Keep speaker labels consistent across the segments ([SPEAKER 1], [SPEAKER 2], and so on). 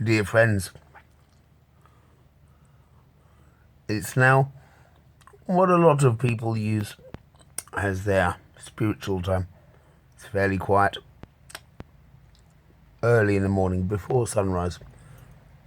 [SPEAKER 1] Dear friends, it's now what a lot of people use as their spiritual time. It's fairly quiet, early in the morning, before sunrise.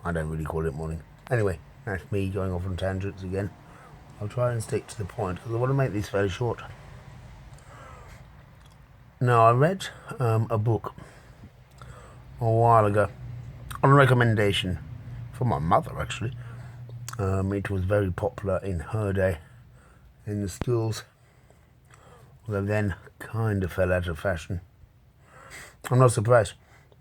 [SPEAKER 1] I don't really call it morning. Anyway, that's me going off on tangents again. I'll try and stick to the point because I want to make these fairly short. Now, I read a book a while ago on recommendation from my mother, actually. It was very popular in her day in the schools, although then kind of fell out of fashion. I'm not surprised.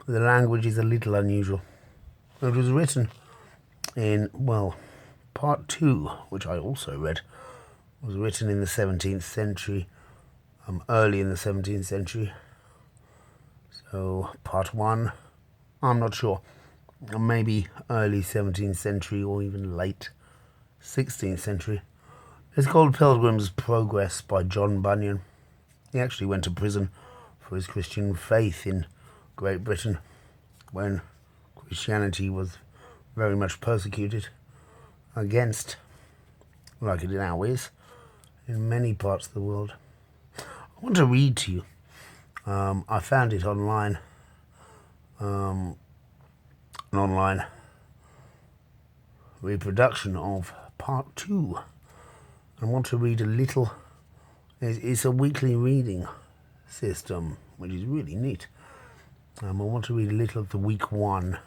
[SPEAKER 1] The language is a little unusual. It was written in, part 2, which I also read, was written in the 17th century, early in the 17th century. So part 1, I'm not sure, maybe early 17th century or even late 16th century. It's called Pilgrim's Progress by John Bunyan. He actually went to prison for his Christian faith in Great Britain when Christianity was very much persecuted against, like it now is, in many parts of the world. I want to read to you. I found it online. An online reproduction of part 2. I want to read a little. It's a weekly reading system, which is really neat. I want to read a little of the week 1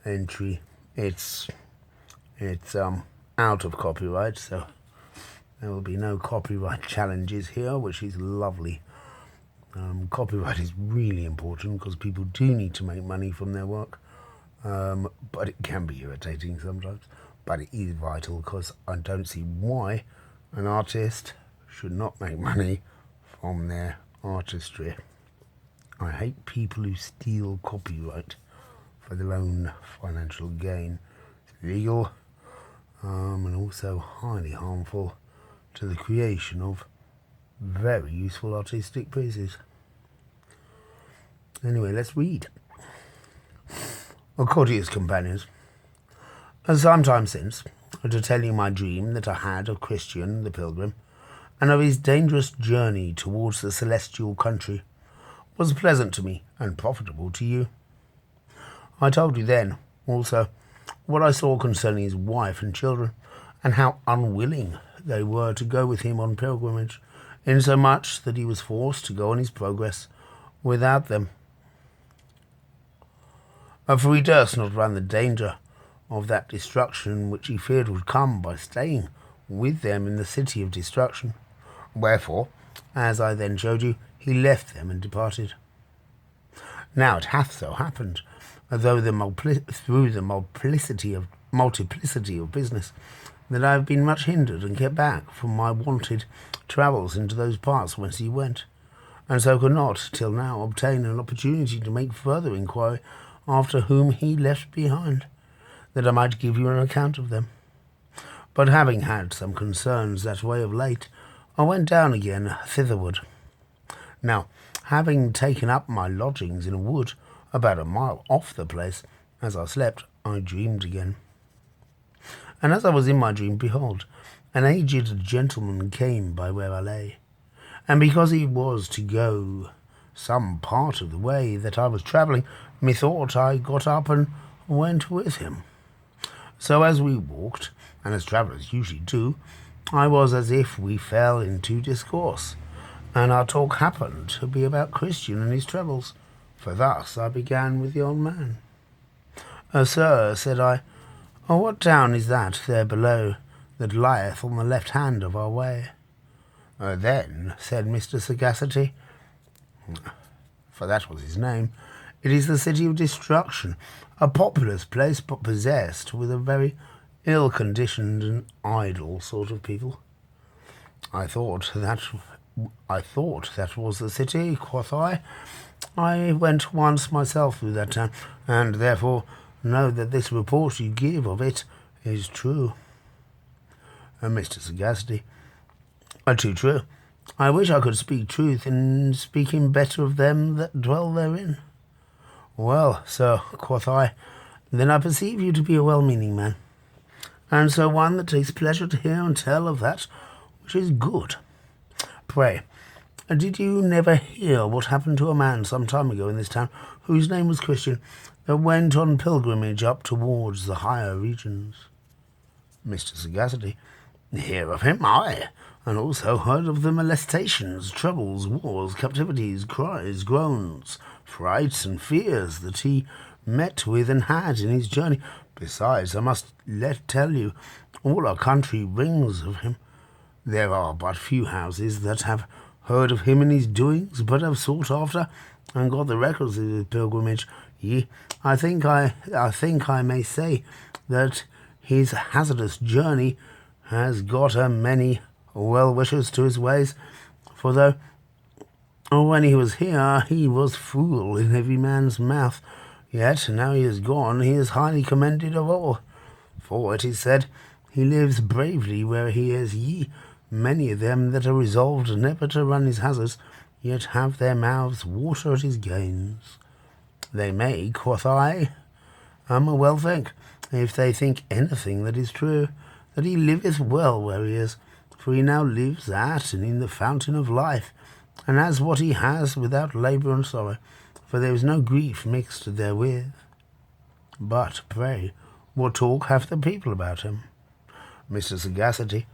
[SPEAKER 1] entry. It's out of copyright, so there will be no copyright challenges here, which is lovely. Copyright is really important because people do need to make money from their work, but it can be irritating sometimes. But it is vital because I don't see why an artist should not make money from their artistry. I hate people who steal copyright for their own financial gain. It's illegal and also highly harmful to the creation of very useful artistic pieces. Anyway, let's read. Courteous companions, some time since, to tell you my dream that I had of Christian the Pilgrim, and of his dangerous journey towards the celestial country, was pleasant to me and profitable to you. I told you then, also, what I saw concerning his wife and children, and how unwilling they were to go with him on pilgrimage, insomuch that he was forced to go on his progress without them. For he durst not run the danger of that destruction which he feared would come by staying with them in the city of destruction. Wherefore, as I then showed you, he left them and departed. Now it hath so happened, through the multiplicity of business, that I have been much hindered and kept back from my wonted travels into those parts whence he went, and so could not, till now, obtain an opportunity to make further inquiry after whom he left behind, that I might give you an account of them. But having had some concerns that way of late, I went down again thitherward. Now, having taken up my lodgings in a wood about a mile off the place, as I slept, I dreamed again. And as I was in my dream, behold, an aged gentleman came by where I lay, and because he was to go some part of the way that I was travelling, methought I got up and went with him. So as we walked, and as travellers usually do, I was as if we fell into discourse, and our talk happened to be about Christian and his travels, for thus I began with the old man. Sir, said I, what town is that there below that lieth on the left hand of our way? Then, said Mr. Sagacity, for that was his name, it is the city of destruction, a populous place but possessed with a very ill-conditioned and idle sort of people. I thought that was the city, quoth I. I went once myself through that town, and therefore know that this report you give of it is true. Mr. Sagacity, too true. I wish I could speak truth in speaking better of them that dwell therein. Well, sir, quoth I, Then I perceive you to be a well-meaning man, and so one that takes pleasure to hear and tell of that which is good. Pray, did you never hear what happened to a man some time ago in this town, whose name was Christian, that went on pilgrimage up towards the higher regions? Mr. Sagacity. Hear of him, aye, and also heard of the molestations, troubles, wars, captivities, cries, groans, frights, and fears that he met with and had in his journey. Besides, I must tell you, all our country rings of him. There are but few houses that have heard of him and his doings, but have sought after and got the records of his pilgrimage. I think I may say that his hazardous journey has got a many well-wishers to his ways, for though when he was here he was fool in every man's mouth, yet now he is gone he is highly commended of all. For it is said he lives bravely where he is. Many of them that are resolved never to run his hazards, yet have their mouths water at his gains. They may, quoth I, well think, if they think anything that is true, that he liveth well where he is, for he now lives at and in the fountain of life, and has what he has without labour and sorrow, for there is no grief mixed therewith. But, pray, what talk have the people about him? Mr. Sagacity.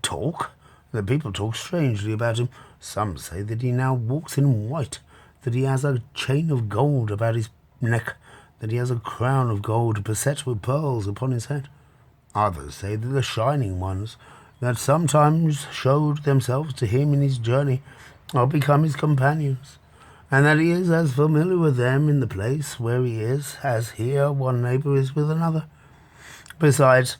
[SPEAKER 1] Talk? The people talk strangely about him. Some say that he now walks in white, that he has a chain of gold about his neck, that he has a crown of gold beset with pearls upon his head. Others say that the shining ones that sometimes showed themselves to him in his journey are become his companions, and that he is as familiar with them in the place where he is as here one neighbour is with another. Besides,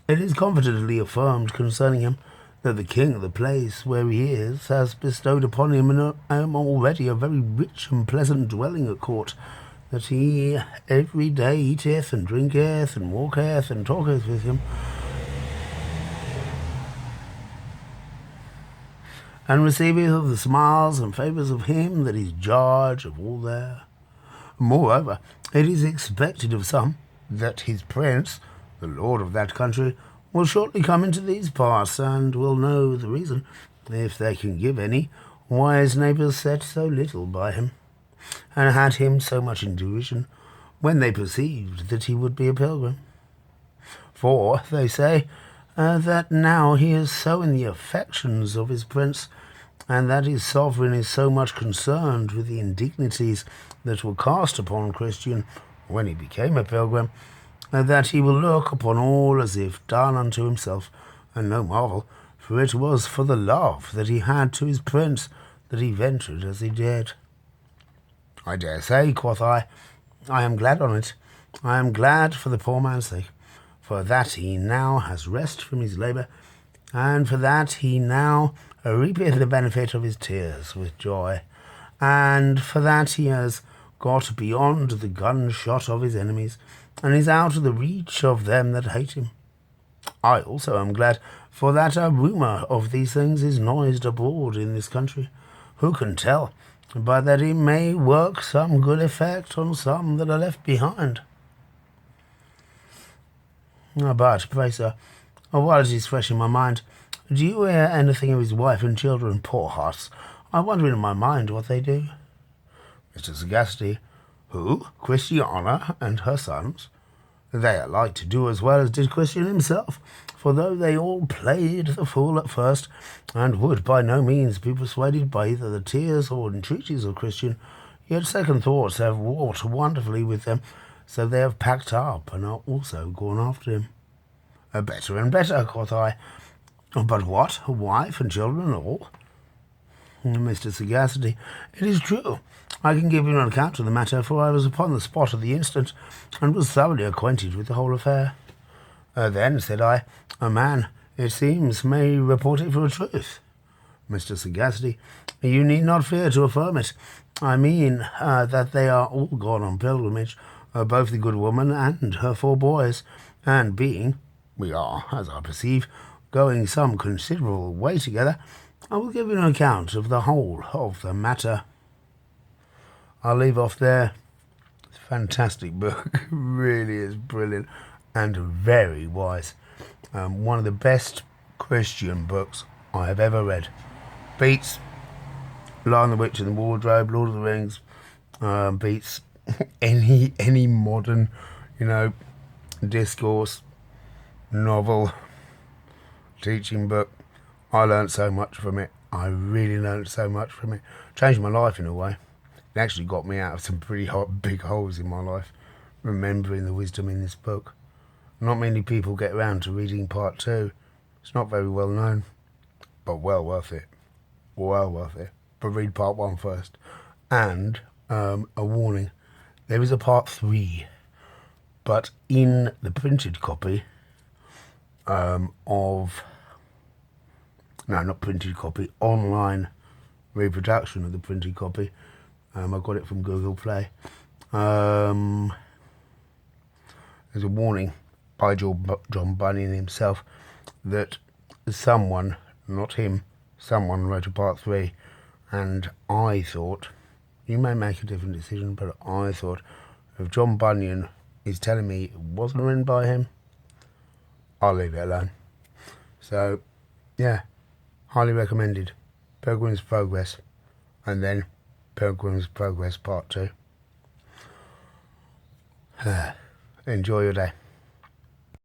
[SPEAKER 1] it is confidently affirmed concerning him that the king of the place where he is has bestowed upon him already a very rich and pleasant dwelling at court, that he every day eateth and drinketh and walketh and talketh with him, and receiveth of the smiles and favours of him that is judge of all there. Moreover, it is expected of some that his prince, the lord of that country, will shortly come into these parts, and will know the reason, if they can give any, why his neighbours set so little by him, and had him so much in derision, when they perceived that he would be a pilgrim. For, they say, that now he is so in the affections of his prince, and that his sovereign is so much concerned with the indignities that were cast upon Christian when he became a pilgrim, that he will look upon all as if done unto himself, and no marvel, for it was for the love that he had to his prince that he ventured as he did. I dare say, quoth I am glad on it. I am glad for the poor man's sake, for that he now has rest from his labour, and for that he now reapeth the benefit of his tears with joy, and for that he has got beyond the gunshot of his enemies, and is out of the reach of them that hate him. I also am glad, for that a rumour of these things is noised abroad in this country. Who can tell, but that it may work some good effect on some that are left behind? But, pray, sir, while it is fresh in my mind, do you hear anything of his wife and children? Poor hearts, I wonder in my mind what they do. Mr. Sagacity. Who? Christiana and her sons? They are like to do as well as did Christian himself, for though they all played the fool at first, and would by no means be persuaded by either the tears or entreaties of Christian, yet second thoughts have wrought wonderfully with them, so they have packed up and are also gone after him. Better and better, quoth I. But what? A wife and children all? Mr. Sagacity. It is true. I can give you an account of the matter, for I was upon the spot at the instant, and was thoroughly acquainted with the whole affair. Then, said I, a man, it seems, may report it for a truth. Mr. Sagacity. You need not fear to affirm it. I mean that they are all gone on pilgrimage, both the good woman and her 4 boys, and being, we are, as I perceive, going some considerable way together, I will give you an account of the whole of the matter. I'll leave off there. Fantastic book. Really is brilliant and very wise. One of the best Christian books I have ever read. Beats Lion, the Witch and the Wardrobe, Lord of the Rings. Beats any modern, discourse, novel, teaching book. I learned so much from it. I really learned so much from it. Changed my life in a way. It actually got me out of some pretty big holes in my life, remembering the wisdom in this book. Not many people get around to reading part 2. It's not very well known, but well worth it. Well worth it. But read part 1 first. And a warning, there is a part 3, but in the printed copy not printed copy, online reproduction of the printed copy. I got it from Google Play. There's a warning by John Bunyan himself that someone, not him, someone wrote a part 3, and I thought, you may make a different decision, but I thought if John Bunyan is telling me it wasn't written by him, I'll leave it alone. So, yeah, highly recommended. Pilgrim's Progress, and then Pilgrim's Progress Part 2. Enjoy your day.